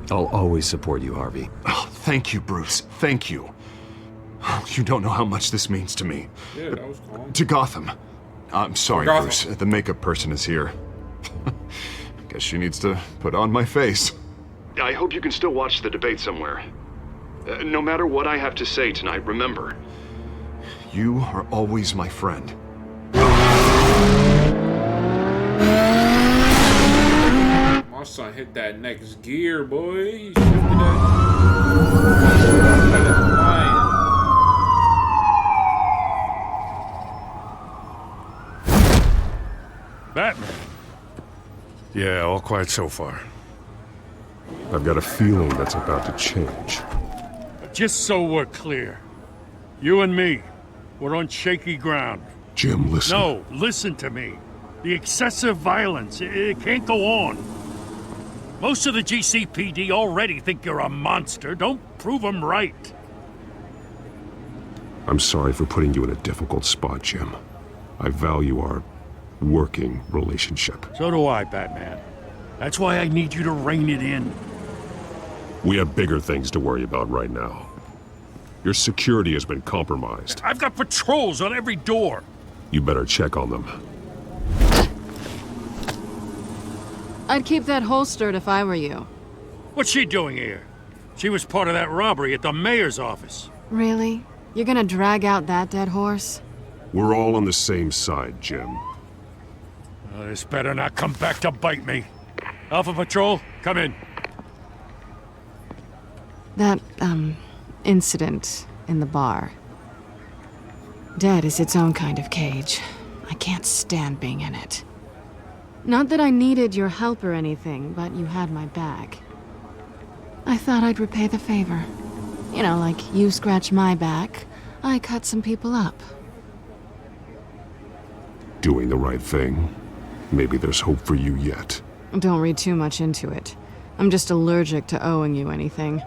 I'll always support you, Harvey. Oh, thank you, Bruce. Thank you. You don't know how much this means to me. Yeah, that was cool. To Gotham. I'm sorry, Gotham. Bruce. The makeup person is here. Guess she needs to put on my face. I hope you can still watch the debate somewhere. No matter what I have to say tonight, remember. You are always my friend. My son hit that next gear, boy. He shifted that. Batman. Yeah, all quiet so far. I've got a feeling that's about to change. Just so we're clear, you and me, we're on shaky ground. Jim, listen. No, listen to me. The excessive violence, it can't go on. Most of the GCPD already think you're a monster. Don't prove them right. I'm sorry for putting you in a difficult spot, Jim. I value our working relationship. So do I, Batman. That's why I need you to rein it in. We have bigger things to worry about right now. Your security has been compromised. I've got patrols on every door. You better check on them. I'd keep that holstered if I were you. What's she doing here? She was part of that robbery at the mayor's office. Really? You're gonna drag out that dead horse? We're all on the same side, Jim. This better not come back to bite me. Alpha Patrol, come in. That, incident in the bar. Dead is its own kind of cage. I can't stand being in it. Not that I needed your help or anything, but you had my back. I thought I'd repay the favor. You know, like you scratch my back, I cut some people up. Doing the right thing. Maybe there's hope for you yet. Don't read too much into it. I'm just allergic to owing you anything.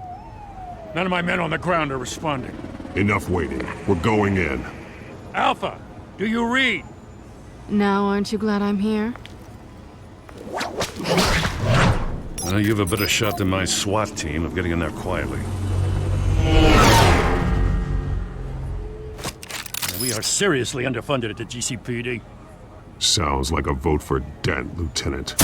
None of my men on the ground are responding. Enough waiting. We're going in. Alpha, do you read? Now aren't you glad I'm here? Well, you have a better shot than my SWAT team of getting in there quietly. We are seriously underfunded at the GCPD. Sounds like a vote for Dent, Lieutenant.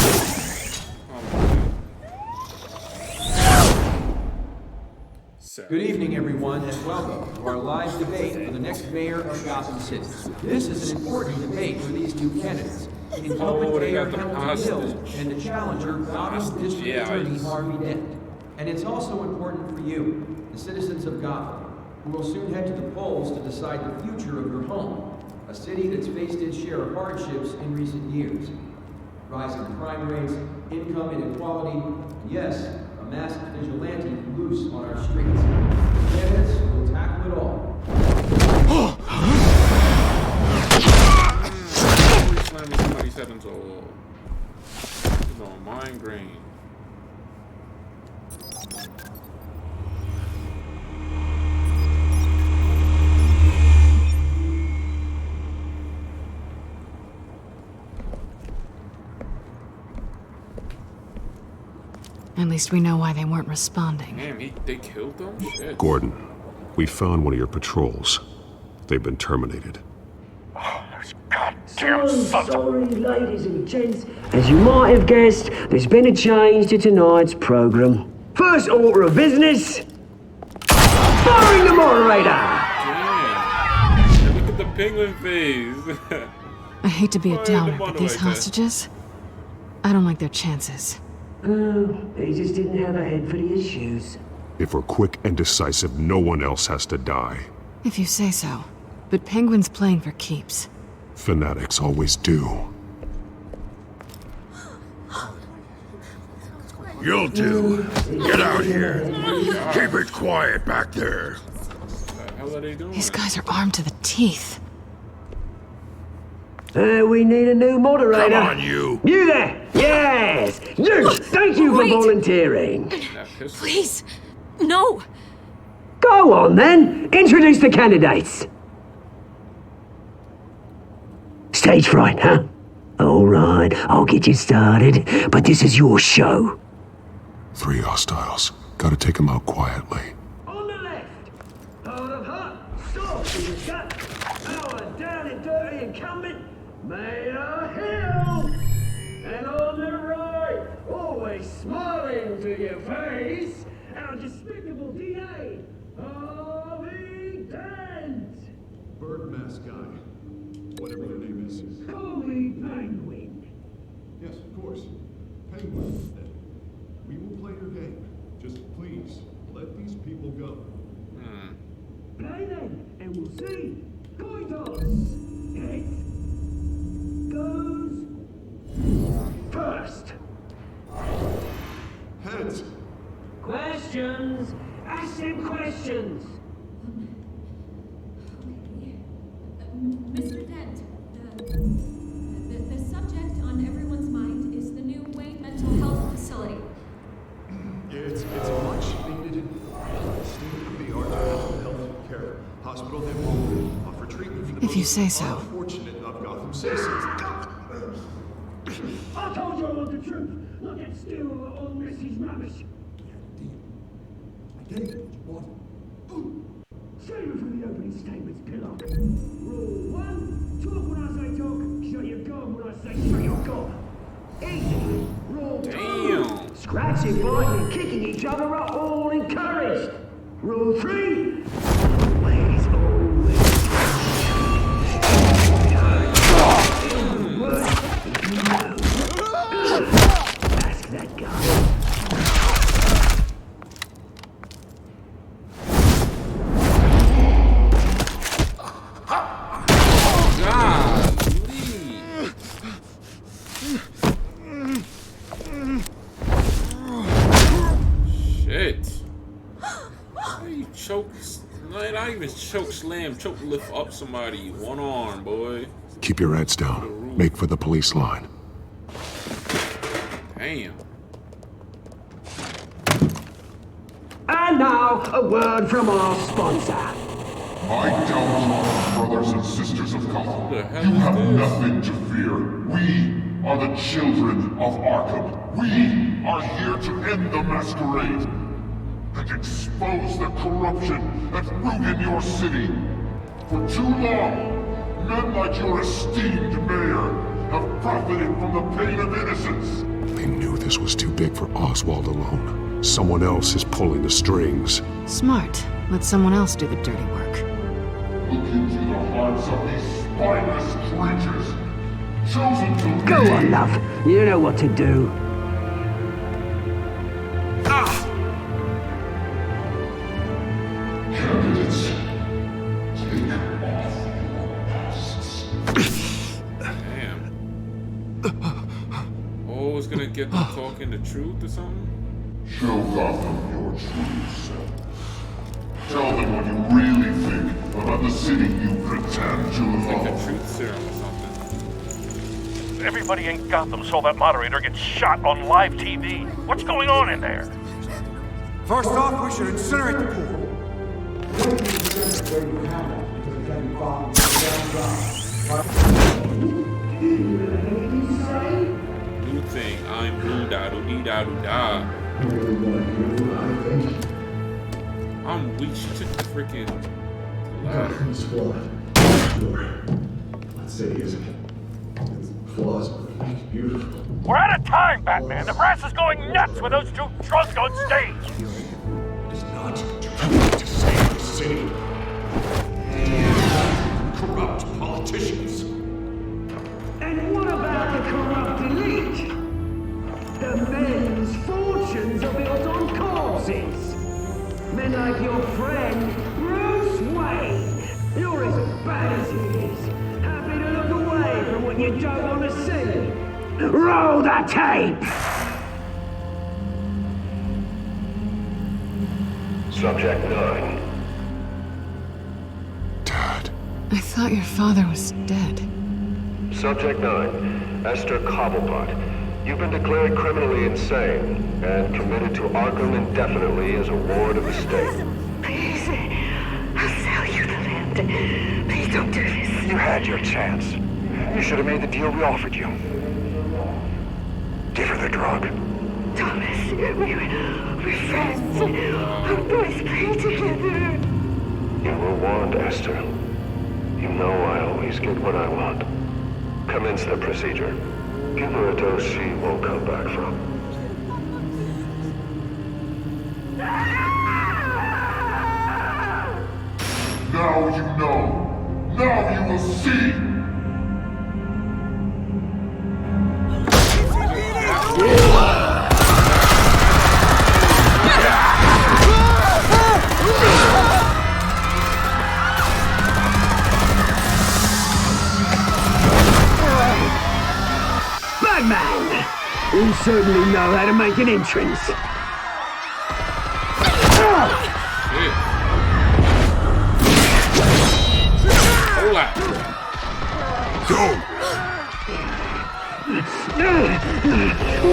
Good evening, everyone, and welcome to our live debate for the next mayor of Gotham City. This is an important debate for these two candidates. Incumbent Mayor Hamilton Hill and the challenger, Gotham District Attorney Harvey Dent. And it's also important for you, the citizens of Gotham, who will soon head to the polls to decide the future of your home, a city that's faced its share of hardships in recent years. Rising crime rates, income inequality, and yes, a masked vigilante loose on our streets. The candidates will tackle it all. Slamming somebody's head into a wall. No, migraine. At least we know why they weren't responding. Damn, they killed them? Shit. Gordon, we found one of your patrols. They've been terminated. So sorry, ladies and gents. As you might have guessed, there's been a change to tonight's program. First order of business, firing the moderator! Damn. Look at the penguin face. I hate to be a downer, but these hostages, I don't like their chances. Oh, he just didn't have a head for the issues. If we're quick and decisive, no one else has to die. If you say so. But Penguin's playing for keeps. Fanatics always do. You two, get out here. Keep it quiet back there. What are they doing? These guys are armed to the teeth. We need a new moderator. Come on, you. You there! Yes! You! Thank you for volunteering. Please, no. Go on, then. Introduce the candidates. Stage fright, huh? All right, I'll get you started, but this is your show. 3 hostiles. Gotta take them out quietly. On the left, hard of heart, soft in the gut, our down and dirty incumbent, Mayor Hill. And on the right, always smiling to your face, our despicable DA, Harvey Dent. Bird mask guy. Whatever your name is. Call me Penguin. Yes, of course. Penguin. We will play your game. Just please, let these people go. Play then, and we'll see. Coin toss. Heads goes first. Heads. Questions. Ask them questions. Mr. Dent, the subject on everyone's mind is the new Wayne Mental Health Facility. It's a much needed state-of-the-art mental health care hospital that will offer treatment for the If you say so. unfortunate of Gotham citizens. I told you I want the truth. Look at still all Messi's rubbish. I gave you what you want. Save it for the opening statements, Pillock. Rule 1, talk when I say talk, show your god when I say show your god. Easy. Rule 2, scratching, biting, and kicking each other are all encouraged. Rule 3, always, ask that guy. Choke slam, choke lift up somebody. One arm, boy. Keep your heads down. Make for the police line. Damn. Damn. And now, a word from our sponsor. My downtrodden brothers and sisters of Gotham, you have nothing to fear. We are the children of Arkham. We are here to end the masquerade and expose the corruption that ruined your city. For too long, men like your esteemed mayor have profited from the pain of innocence. They knew this was too big for Oswald alone. Someone else is pulling the strings. Smart. Let someone else do the dirty work. Look into the hearts of these spineless creatures, chosen to Go on, love. You know what to do. Candidates, take off your masks. Damn. Oh, it's gonna get them talking the truth or something? Show Gotham your true self. Tell them what you really think about the city you pretend to love. Like a truth serum or something. Everybody in Gotham saw that moderator get shot on live TV. What's going on in there? First off, we should incinerate the pool. New thing, I'm blue da do dee da do da. I'm weak. She took the freaking ladder. Sure. That city is flaws, but it's beautiful. We're out of time, Batman. The press is going nuts with those two drunks on stage. It is not to save the city. Corrupt politicians. And what about the corrupt elite? The men's fortunes are built on corpses. Men like your friend, Bruce Wayne. You're as bad as he is. Happy to look away from what you don't want to see. Roll the tape! Subject 9. I thought your father was dead. Subject 9. Esther Cobblepot. You've been declared criminally insane and committed to Arkham indefinitely as a ward of the state. Please, I'll sell you the land. Please don't do this. You had your chance. You should have made the deal we offered you. Give her the drug. Thomas, we're friends. Our boys play together. You were warned, Esther. You know I always get what I want. Commence the procedure. Give her a dose she won't come back from. Now you know. Now you will see. Batman! You certainly know how to make an entrance. Go!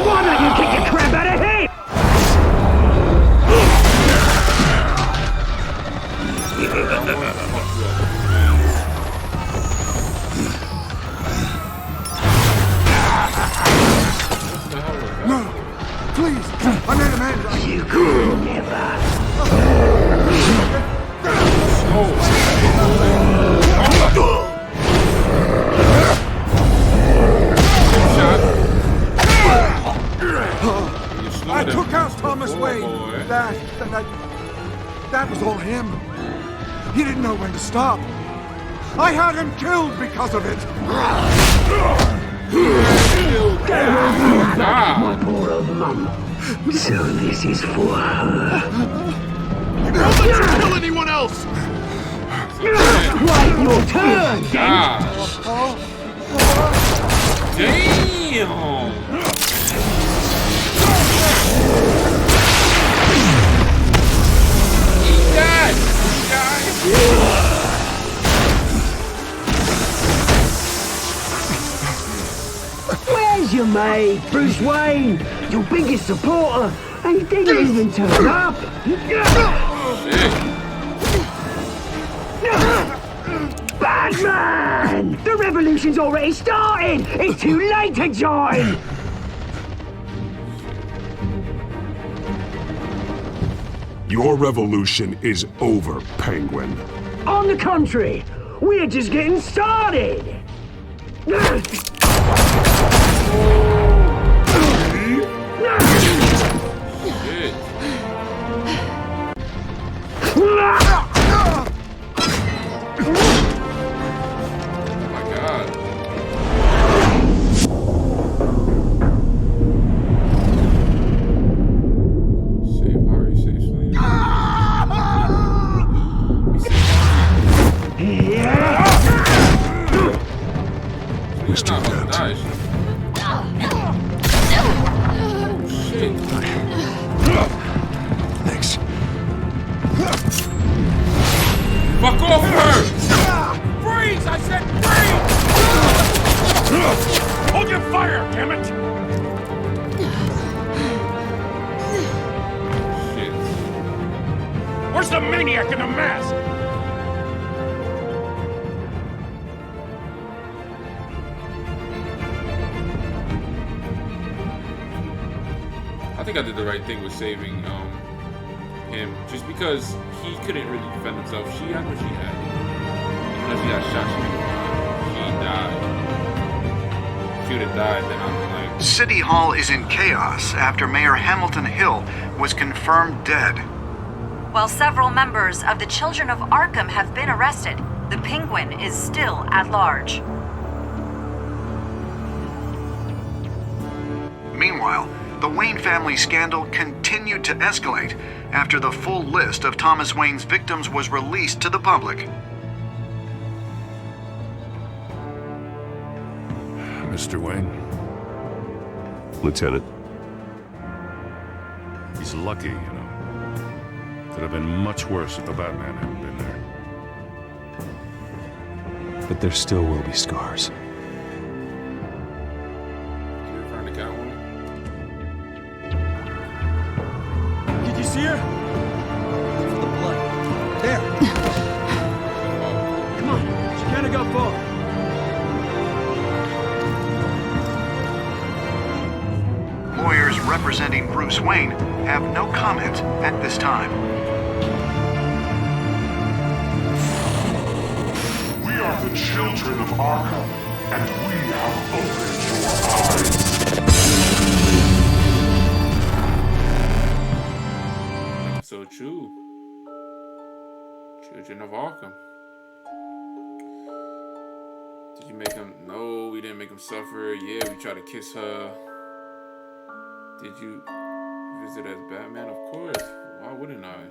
Why don't you kick the crap out of him? No! Please! I made a man! You could never. I took out Thomas Wayne. That was all him. He didn't know when to stop. I had him killed because of it. My poor old mum. So this is for her. Don't let you kill anyone else! Wait your turn, Damn! Eat that, guys! Where's your mate, Bruce Wayne, your biggest supporter, and he didn't even turn up. Batman! The revolution's already started! It's too late to join! Your revolution is over, Penguin. On the contrary, we're just getting started! Mr. Dent. Thanks. Fuck off her! Freeze! I said freeze! Hold your fire, damn it! Shit. Where's the maniac in the mask? I think I did the right thing with saving him, just because he couldn't really defend himself. She had what she had. Even though she got shot, she died. If she would have died, then I'm like... City Hall is in chaos after Mayor Hamilton Hill was confirmed dead. While several members of the Children of Arkham have been arrested, the Penguin is still at large. Meanwhile, the Wayne family scandal continued to escalate after the full list of Thomas Wayne's victims was released to the public. Mr. Wayne? Lieutenant. He's lucky, you know. Could have been much worse if the Batman hadn't been there. But there still will be scars. You're trying to count one? Did you see her? Look for the blood. There. Come on, she can't have got far. Lawyers representing Bruce Wayne have no comment at this time. We are the children of Arkham, and we have opened your eyes. So true. Children of Arkham. Did you make him? No, we didn't make him suffer. Yeah, we tried to kiss her. Did you visit as Batman? Of course. Why wouldn't I?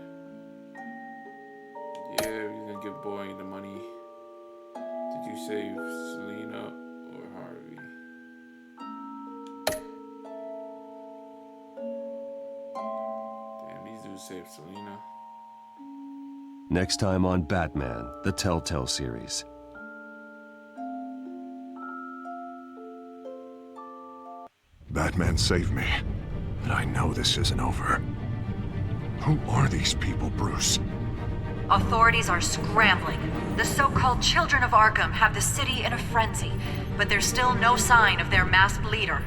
Yeah, we're gonna give Boy the money. Did you save Selena or Harvey? Damn, these dudes saved Selena. Next time on Batman, the Telltale series. Batman saved me, but I know this isn't over. Who are these people, Bruce? Authorities are scrambling. The so-called Children of Arkham have the city in a frenzy, but there's still no sign of their masked leader.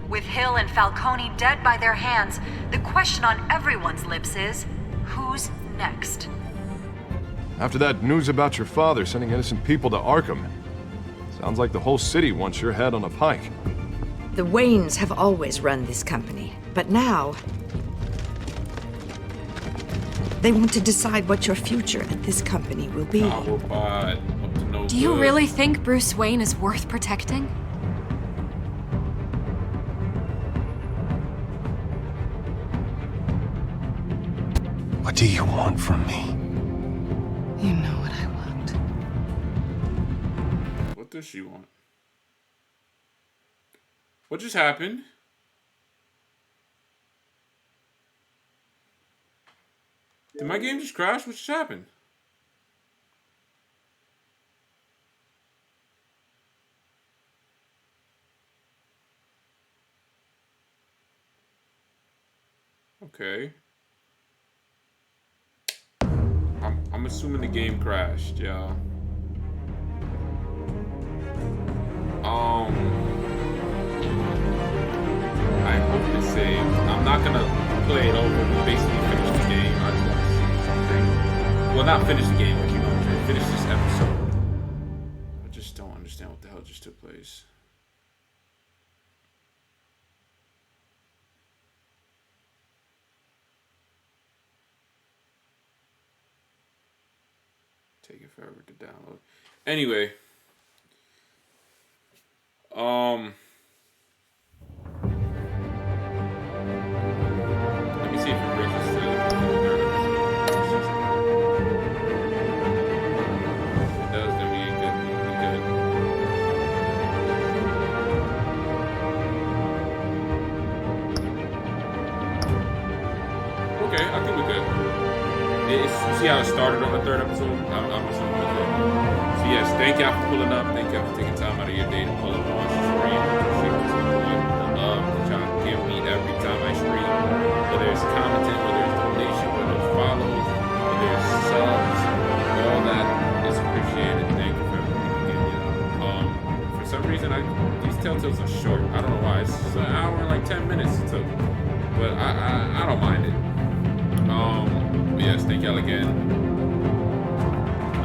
With Hill and Falcone dead by their hands, the question on everyone's lips is, who's next? After that news about your father sending innocent people to Arkham, sounds like the whole city wants your head on a pike. The Waynes have always run this company, but now they want to decide what your future at this company will be. Do you really think Bruce Wayne is worth protecting? What do you want from me? You know what I want. What does she want? What just happened? Did my game just crash? What just happened? Okay. I'm assuming the game crashed, yeah. I hope it's saved. I'm not gonna play it over. We basically finished the game. I just want to see something. Well, not finish the game, but you know what I'm saying. Finish this episode. I just don't understand what the hell just took place. Taking forever to download. Anyway. Let me see if it bridges to the third episode. If it does, then we ain't good. We good. Okay, I think we're good. See how it started on the third episode? I'm assuming we're good. So yes, thank y'all for pulling up. Thank y'all for taking time out of your day to pull up and watch the stream. Appreciate the support, the love that y'all give me every time I stream. Whether it's content, whether it's donation, whether it's follows, whether it's subs, all that is appreciated. Thank you for everything you give me. For some reason, these telltales are short. I don't know why. It's an hour and like 10 minutes it took, but I don't mind it. But yes, thank y'all again.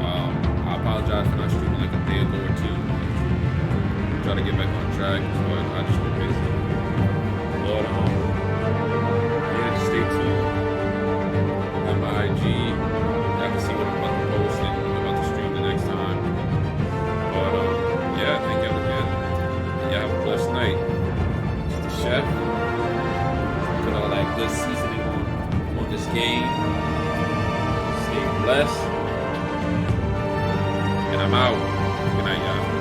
I apologize for not streaming like a day ago or two. Try to get back on track, but I just been busy. But yeah, just stay tuned on my IG. I can see what I'm about to post and I'm about to stream the next time. But yeah, thank y'all again. Y'all have a blessed night. It's the chef. Put all that good seasoning on this game. Stay blessed. And I'm out. Good night, y'all.